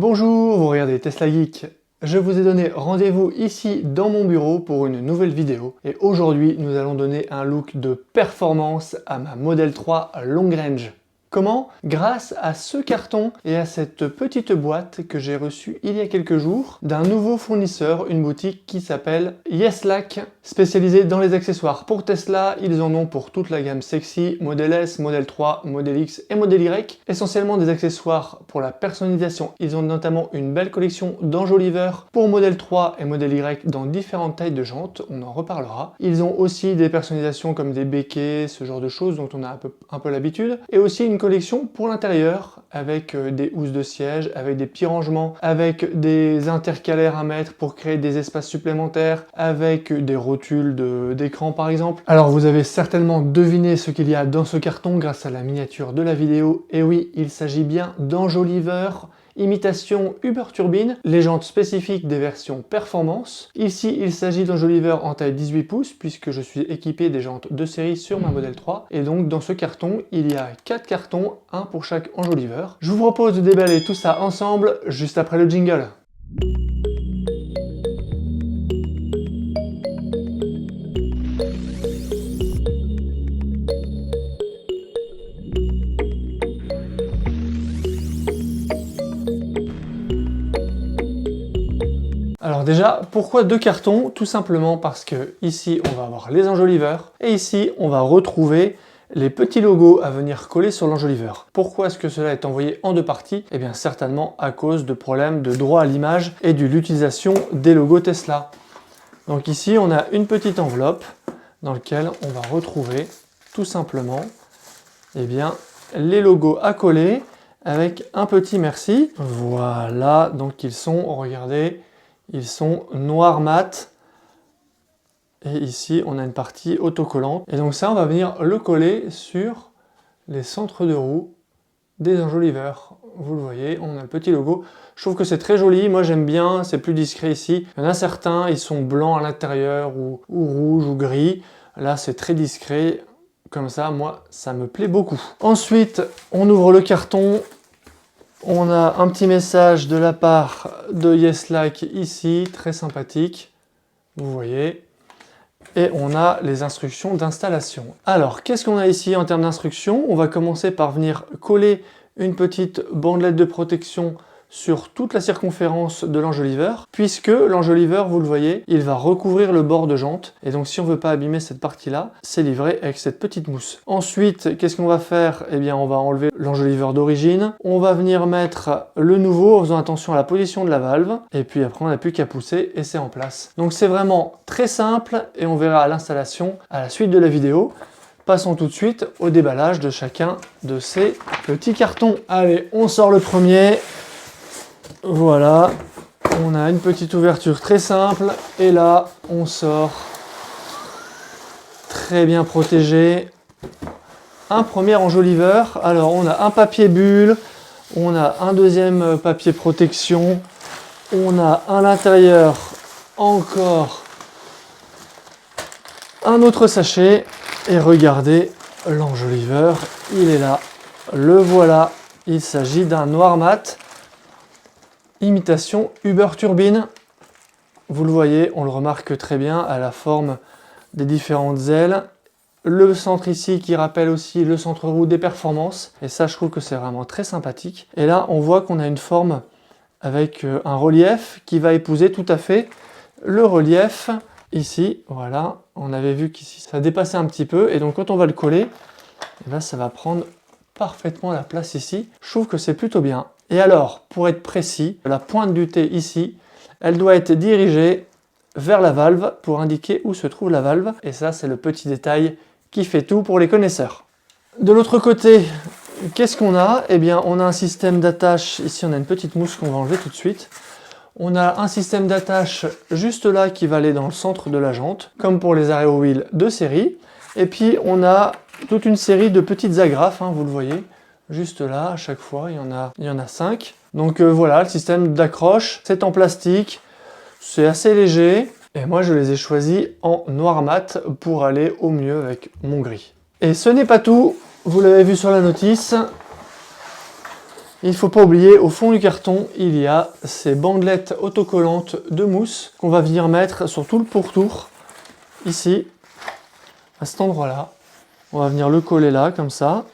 Bonjour, vous regardez Tesla Geek. Je vous ai donné rendez-vous ici dans mon bureau pour une nouvelle vidéo. Et aujourd'hui, nous allons donner un look de performance à ma Model 3 Long Range. Comment? Grâce à ce carton et à cette petite boîte que j'ai reçue il y a quelques jours d'un nouveau fournisseur, une boutique qui s'appelle Yeslac, spécialisée dans les accessoires pour Tesla. Ils en ont pour toute la gamme sexy, Model S, Model 3, Model X et Model Y. Essentiellement des accessoires pour la personnalisation. Ils ont notamment une belle collection d'enjoliveurs pour Model 3 et Model Y dans différentes tailles de jantes, on en reparlera. Ils ont aussi des personnalisations comme des béquets, ce genre de choses dont on a un peu l'habitude, et aussi une collection pour l'intérieur avec des housses de siège, avec des petits rangements, avec des intercalaires à mettre pour créer des espaces supplémentaires, avec des rotules d'écran par exemple. Alors vous avez certainement deviné ce qu'il y a dans ce carton grâce à la miniature de la vidéo, et oui, il s'agit bien d'enjoliveurs imitation Uber Turbine, les jantes spécifiques des versions performance. Ici, il s'agit d'enjoliveurs en taille 18 pouces, puisque je suis équipé des jantes de série sur ma Model 3. Et donc, dans ce carton, il y a 4 cartons, un pour chaque enjoliveur. Je vous propose de déballer tout ça ensemble, juste après le jingle. Alors déjà, pourquoi 2 cartons? Tout simplement parce que ici on va avoir les enjoliveurs et ici on va retrouver les petits logos à venir coller sur l'enjoliveur. Pourquoi est-ce que cela est envoyé en 2 parties? Eh bien certainement à cause de problèmes de droit à l'image et de l'utilisation des logos Tesla. Donc ici on a une petite enveloppe dans laquelle on va retrouver tout simplement eh bien, les logos à coller avec un petit merci. Voilà, donc ils sont, regardez, ils sont noir mat. Et ici, on a une partie autocollante. Et donc ça, on va venir le coller sur les centres de roue des enjoliveurs. Vous le voyez, on a le petit logo. Je trouve que c'est très joli. Moi, j'aime bien. C'est plus discret ici. Il y en a certains, ils sont blancs à l'intérieur ou rouges ou gris. Là, c'est très discret. Comme ça, moi, ça me plaît beaucoup. Ensuite, on ouvre le carton. On a un petit message de la part de Yeslac ici, très sympathique, vous voyez. Et on a les instructions d'installation. Alors, qu'est-ce qu'on a ici en termes d'instructions? On va commencer par venir coller une petite bandelette de protection sur toute la circonférence de l'enjoliveur, puisque l'enjoliveur, vous le voyez, il va recouvrir le bord de jante, et donc si on ne veut pas abîmer cette partie-là, c'est livré avec cette petite mousse. Ensuite, qu'est-ce qu'on va faire? Eh bien, on va enlever l'enjoliveur d'origine, on va venir mettre le nouveau en faisant attention à la position de la valve, et puis après on n'a plus qu'à pousser et c'est en place. Donc c'est vraiment très simple, et on verra l'installation à la suite de la vidéo. Passons tout de suite au déballage de chacun de ces petits cartons. Allez, on sort le premier. Voilà, on a une petite ouverture très simple et là on sort très bien protégé un premier enjoliveur. Alors on a un papier bulle, on a un deuxième papier protection, on a à l'intérieur encore un autre sachet et regardez l'enjoliveur, il est là, le voilà, il s'agit d'un noir mat. Imitation Uber Turbine, vous le voyez, on le remarque très bien à la forme des différentes ailes. Le centre ici qui rappelle aussi le centre roue des performances, et ça je trouve que c'est vraiment très sympathique. Et là on voit qu'on a une forme avec un relief qui va épouser tout à fait le relief ici. Voilà, on avait vu qu'ici ça dépassait un petit peu, et donc quand on va le coller, et là, ça va prendre parfaitement la place ici. Je trouve que c'est plutôt bien. Et alors, pour être précis, la pointe du T ici, elle doit être dirigée vers la valve pour indiquer où se trouve la valve. Et ça, c'est le petit détail qui fait tout pour les connaisseurs. De l'autre côté, qu'est-ce qu'on a? Eh bien, on a un système d'attache. Ici, on a une petite mousse qu'on va enlever tout de suite. On a un système d'attache juste là qui va aller dans le centre de la jante, comme pour les Aero Wheel de série. Et puis, on a toute une série de petites agrafes, hein, vous le voyez. Juste là, à chaque fois, il y en a 5. Donc voilà, le système d'accroche, c'est en plastique, c'est assez léger. Et moi, je les ai choisis en noir mat pour aller au mieux avec mon gris. Et ce n'est pas tout, vous l'avez vu sur la notice. Il ne faut pas oublier, au fond du carton, il y a ces bandelettes autocollantes de mousse qu'on va venir mettre sur tout le pourtour, ici, à cet endroit-là. On va venir le coller là, comme ça,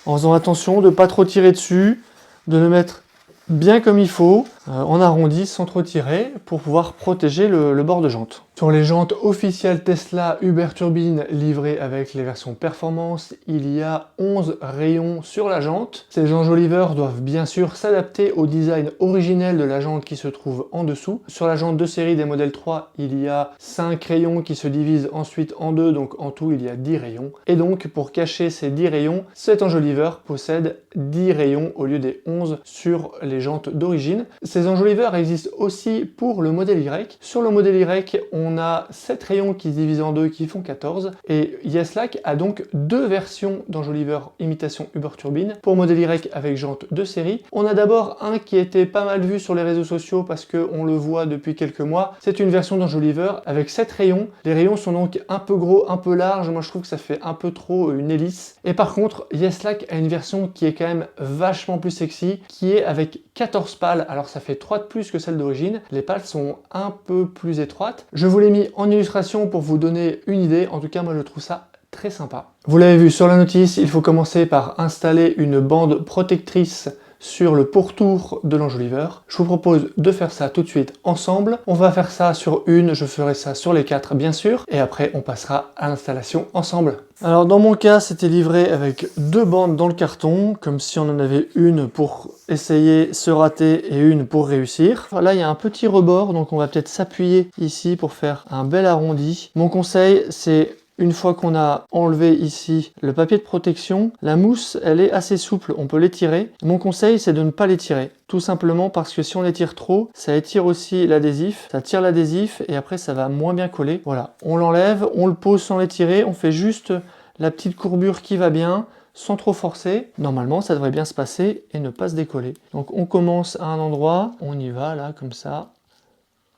en faisant attention de ne pas trop tirer dessus, de le mettre bien comme il faut, en arrondi sans trop tirer, pour pouvoir protéger le bord de jante. Sur les jantes officielles Tesla Uber Turbine livrées avec les versions performance, il y a 11 rayons sur la jante. Ces enjoliveurs doivent bien sûr s'adapter au design originel de la jante qui se trouve en dessous. Sur la jante de série des modèles 3, il y a 5 rayons qui se divisent ensuite en deux, donc en tout il y a 10 rayons. Et donc pour cacher ces 10 rayons, cet enjoliveur possède 10 rayons au lieu des 11 sur les jantes d'origine. Ces enjoliveurs existent aussi pour le modèle Y. Sur le modèle Y, on a 7 rayons qui se divisent en deux qui font 14 et Yeslac a donc deux versions d'enjoliveurs imitation Uber Turbine pour modèle Y avec jante de série. On a d'abord un qui était pas mal vu sur les réseaux sociaux parce qu'on le voit depuis quelques mois. C'est une version d'enjoliveur avec 7 rayons. Les rayons sont donc un peu gros, un peu larges. Moi je trouve que ça fait un peu trop une hélice. Et par contre, Yeslac a une version qui est quand même vachement plus sexy, qui est avec 14 pales. Alors ça fait 3 de plus que celle d'origine. Les pales sont un peu plus étroites. Je vous l'ai mis en illustration pour vous donner une idée. En tout cas, moi je trouve ça très sympa. Vous l'avez vu sur la notice, il faut commencer par installer une bande protectrice sur le pourtour de l'enjoliveur. Je vous propose de faire ça tout de suite ensemble. On va faire ça sur une, je ferai ça sur les 4 bien sûr, et après on passera à l'installation ensemble. Alors dans mon cas, c'était livré avec 2 bandes dans le carton, comme si on en avait une pour essayer, se rater, et une pour réussir. Là, il y a un petit rebord, donc on va peut-être s'appuyer ici pour faire un bel arrondi. Mon conseil, c'est une fois qu'on a enlevé ici le papier de protection, la mousse, elle est assez souple, on peut l'étirer. Mon conseil, c'est de ne pas l'étirer. Tout simplement parce que si on l'étire trop, ça étire aussi l'adhésif, ça tire l'adhésif et après ça va moins bien coller. Voilà, on l'enlève, on le pose sans l'étirer, on fait juste la petite courbure qui va bien, sans trop forcer. Normalement, ça devrait bien se passer et ne pas se décoller. Donc on commence à un endroit, on y va là, comme ça,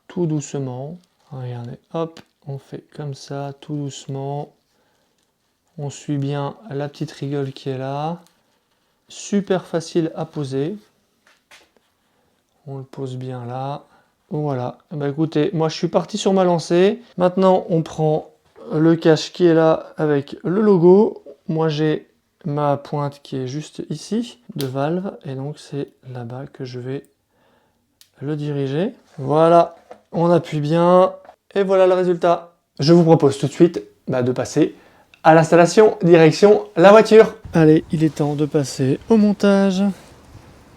tout doucement. Regardez, hop. On fait comme ça, tout doucement. On suit bien la petite rigole qui est là. Super facile à poser. On le pose bien là. Voilà. Bah écoutez, moi je suis parti sur ma lancée. Maintenant, on prend le cache qui est là avec le logo. Moi j'ai ma pointe qui est juste ici de valve. Et donc c'est là-bas que je vais le diriger. Voilà. On appuie bien. Et voilà le résultat. Je vous propose tout de suite de passer à l'installation, direction la voiture. Allez, il est temps de passer au montage.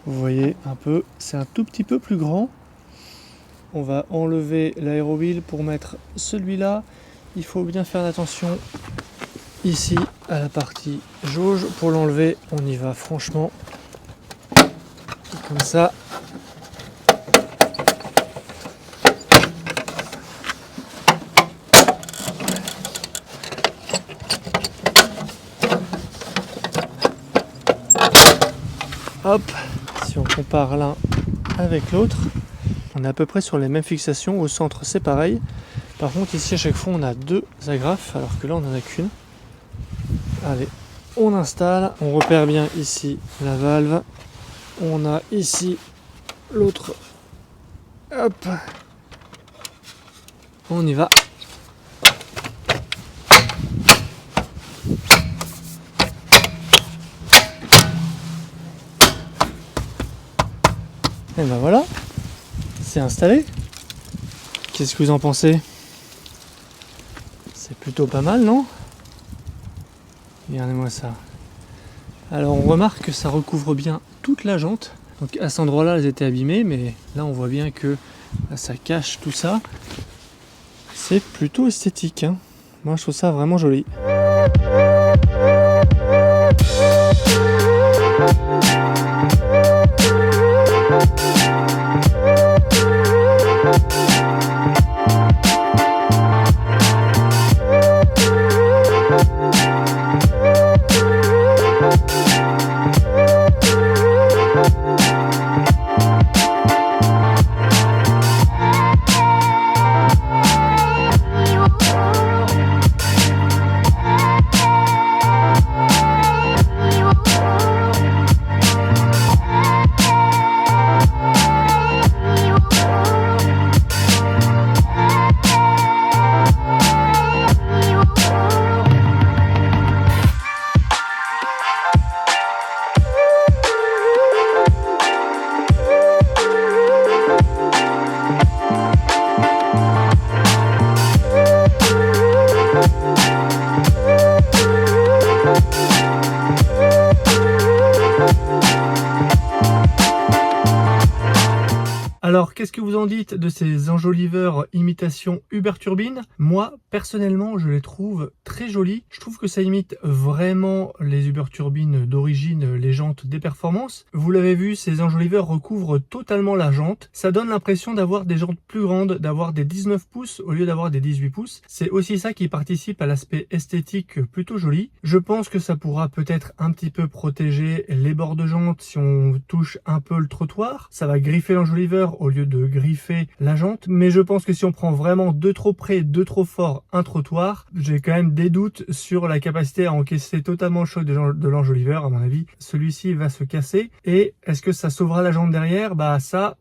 Vous voyez un peu, c'est un tout petit peu plus grand. On va enlever l'aérowheel pour mettre celui-là. Il faut bien faire attention ici à la partie jauge. Pour l'enlever, on y va franchement comme ça. Hop, si on compare l'un avec l'autre, on est à peu près sur les mêmes fixations. Au centre, c'est pareil. Par contre, ici, à chaque fois, on a 2 agrafes, alors que là, on n'en a qu'une. Allez, on installe. On repère bien ici la valve. On a ici l'autre. Hop. On y va. Et ben voilà, c'est installé. Qu'est-ce que vous en pensez? C'est plutôt pas mal, non? Regardez-moi ça. Alors on remarque que ça recouvre bien toute la jante. Donc à cet endroit-là, elles étaient abîmées, mais là on voit bien que ça cache tout ça. C'est plutôt esthétique, hein. Moi je trouve ça vraiment joli. Alors, qu'est-ce que vous en dites de ces enjoliveurs imitation Uber Turbine? Moi, personnellement, je les trouve très jolis. Je trouve que ça imite vraiment les Uber Turbine d'origine, les jantes des performances. Vous l'avez vu, ces enjoliveurs recouvrent totalement la jante. Ça donne l'impression d'avoir des jantes plus grandes, d'avoir des 19 pouces au lieu d'avoir des 18 pouces. C'est aussi ça qui participe à l'aspect esthétique plutôt joli. Je pense que ça pourra peut-être un petit peu protéger les bords de jante si on touche un peu le trottoir. Ça va griffer l'enjoliveur au lieu de griffer la jante, mais je pense que si on prend vraiment de trop près, de trop fort un trottoir, j'ai quand même des doutes sur la capacité à encaisser totalement le choc de l'enjoliveur. À mon avis, celui-ci va se casser. Et est-ce que ça sauvera la jante derrière? Bah ça,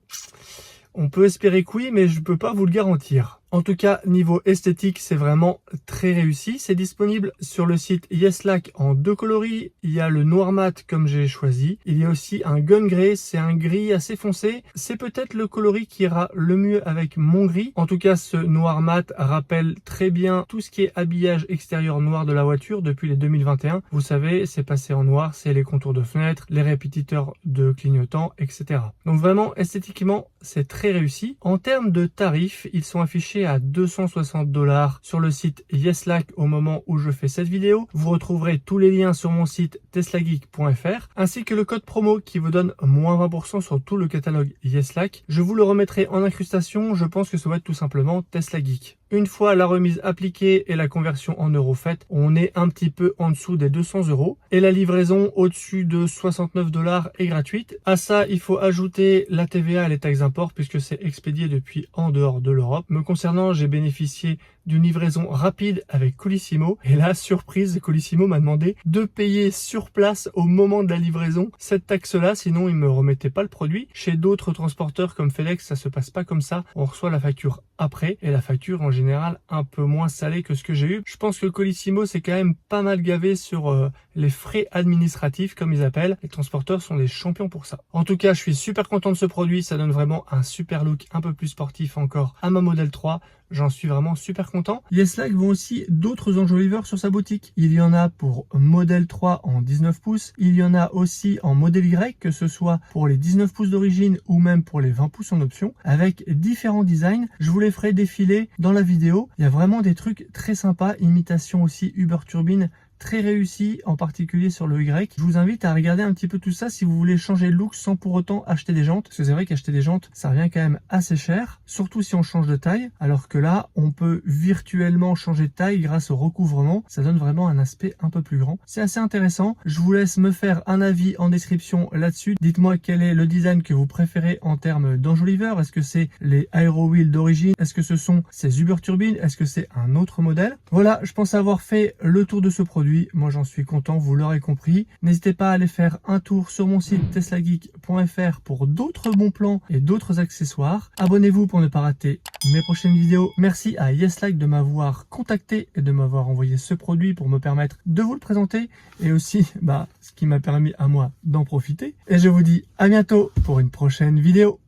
on peut espérer que oui, mais je peux pas vous le garantir. En tout cas, niveau esthétique, c'est vraiment très réussi. C'est disponible sur le site Yeslac en 2 coloris. Il y a le noir mat comme j'ai choisi. Il y a aussi un gun grey, c'est un gris assez foncé. C'est peut-être le coloris qui ira le mieux avec mon gris. En tout cas, ce noir mat rappelle très bien tout ce qui est habillage extérieur noir de la voiture depuis les 2021. Vous savez, c'est passé en noir, c'est les contours de fenêtres, les répétiteurs de clignotants, etc. Donc vraiment, esthétiquement, c'est très réussi. En termes de tarifs, ils sont affichés à 260 $ sur le site Yeslac au moment où je fais cette vidéo. Vous retrouverez tous les liens sur mon site teslageek.fr ainsi que le code promo qui vous donne moins 20% sur tout le catalogue Yeslac. Je vous le remettrai en incrustation, je pense que ça va être tout simplement Tesla Geek. Une fois la remise appliquée et la conversion en euros faite, on est un petit peu en dessous des 200 € et la livraison au-dessus de 69 $ est gratuite. À ça, il faut ajouter la TVA et les taxes d'import puisque c'est expédié depuis en dehors de l'Europe. Me concernant, j'ai bénéficié d'une livraison rapide avec Colissimo et là, surprise, Colissimo m'a demandé de payer sur place au moment de la livraison cette taxe-là, sinon ils me remettaient pas le produit. Chez d'autres transporteurs comme FedEx, ça se passe pas comme ça. On reçoit la facture après et la facture en général un peu moins salée que ce que j'ai eu. Je pense que Colissimo c'est quand même pas mal gavé sur les frais administratifs comme ils appellent. Les transporteurs sont des champions pour ça. En tout cas, je suis super content de ce produit, ça donne vraiment un super look un peu plus sportif encore à ma Model 3. J'en suis vraiment super content. Yeslac vend aussi d'autres enjoliveurs sur sa boutique. Il y en a pour Model 3 en 19 pouces. Il y en a aussi en Model Y, que ce soit pour les 19 pouces d'origine ou même pour les 20 pouces en option, avec différents designs. Je vous les ferai défiler dans la vidéo. Il y a vraiment des trucs très sympas. Imitation aussi Uber Turbine, très réussi, en particulier sur le Y. Je vous invite à regarder un petit peu tout ça si vous voulez changer de look sans pour autant acheter des jantes. Parce que c'est vrai qu'acheter des jantes, ça revient quand même assez cher, surtout si on change de taille. Alors que là, on peut virtuellement changer de taille grâce au recouvrement. Ça donne vraiment un aspect un peu plus grand. C'est assez intéressant. Je vous laisse me faire un avis en description là-dessus. Dites-moi quel est le design que vous préférez en termes d'enjoliveur. Est-ce que c'est les Aero Wheel d'origine? Est-ce que ce sont ces Uber Turbine? Est-ce que c'est un autre modèle? Voilà, je pense avoir fait le tour de ce produit. Moi j'en suis content, vous l'aurez compris. N'hésitez pas à aller faire un tour sur mon site teslageek.fr pour d'autres bons plans et d'autres accessoires. Abonnez-vous pour ne pas rater mes prochaines vidéos. Merci à Yeslac de m'avoir contacté et de m'avoir envoyé ce produit pour me permettre de vous le présenter et aussi ce qui m'a permis à moi d'en profiter. Et je vous dis à bientôt pour une prochaine vidéo.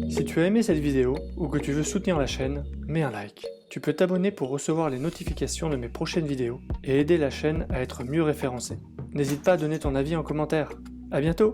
Si tu as aimé cette vidéo ou que tu veux soutenir la chaîne, mets un like. Tu peux t'abonner pour recevoir les notifications de mes prochaines vidéos et aider la chaîne à être mieux référencée. N'hésite pas à donner ton avis en commentaire. À bientôt!